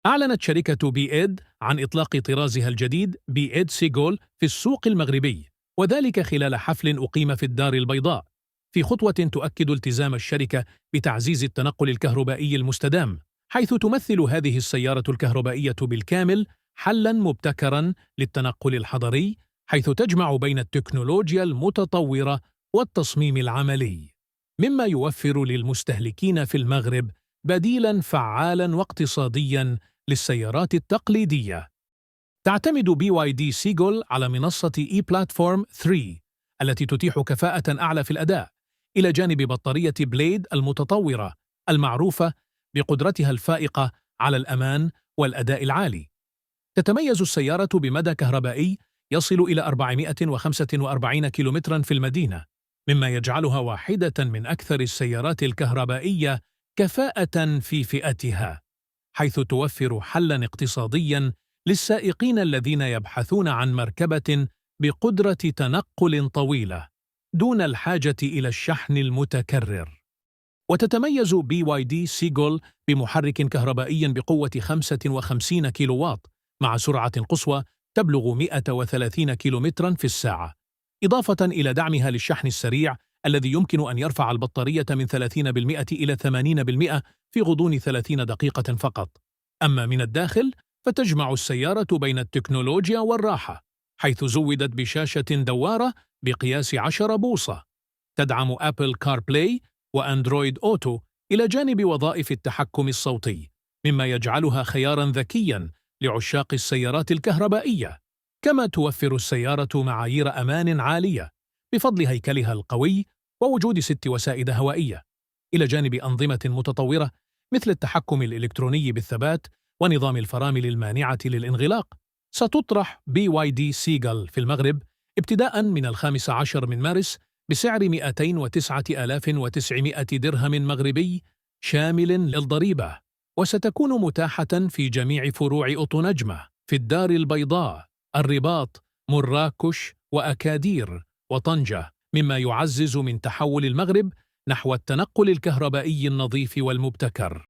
أعلنت شركة بي-إد عن إطلاق طرازها الجديد بي-إد سيجول في السوق المغربي، وذلك خلال حفل أقيم في الدار البيضاء، في خطوة تؤكد التزام الشركة بتعزيز التنقل الكهربائي المستدام، حيث تمثل هذه السيارة الكهربائية بالكامل حلاً مبتكراً للتنقل الحضري، حيث تجمع بين التكنولوجيا المتطورة والتصميم العملي، مما يوفر للمستهلكين في المغرب بديلاً فعالاً واقتصادياً للسيارات التقليدية. تعتمد BYD سيجول على منصة E-Platform 3 التي تتيح كفاءة أعلى في الأداء، إلى جانب بطارية بليد المتطورة المعروفة بقدرتها الفائقة على الأمان والأداء العالي. تتميز السيارة بمدى كهربائي يصل إلى 445 كيلومتراً في المدينة، مما يجعلها واحدة من أكثر السيارات الكهربائية كفاءة في فئتها، حيث توفر حلاً اقتصادياً للسائقين الذين يبحثون عن مركبة بقدرة تنقل طويلة دون الحاجة إلى الشحن المتكرر. وتتميز BYD سيجول بمحرك كهربائي بقوة 55 كيلووات مع سرعة قصوى تبلغ 130 كيلومتراً في الساعة، إضافة إلى دعمها للشحن السريع الذي يمكن أن يرفع البطارية من 30% إلى 80% في غضون 30 دقيقة فقط. أما من الداخل، فتجمع السيارة بين التكنولوجيا والراحة، حيث زودت بشاشة دوارة بقياس 10 بوصة تدعم أبل كار بلاي وأندرويد أوتو، إلى جانب وظائف التحكم الصوتي، مما يجعلها خياراً ذكياً لعشاق السيارات الكهربائية. كما توفر السيارة معايير أمان عالية بفضل هيكلها القوي ووجود 6 وسائد هوائية، إلى جانب أنظمة متطورة مثل التحكم الإلكتروني بالثبات ونظام الفرامل المانعة للانغلاق. ستطرح BYD سيجل في المغرب ابتداءً من 15 من مارس بسعر 209,900 درهم مغربي شامل للضريبة، وستكون متاحة في جميع فروع أوتو نجمة في الدار البيضاء، الرباط، مراكش وأكادير وطنجة، مما يعزز من تحول المغرب نحو التنقل الكهربائي النظيف والمبتكر.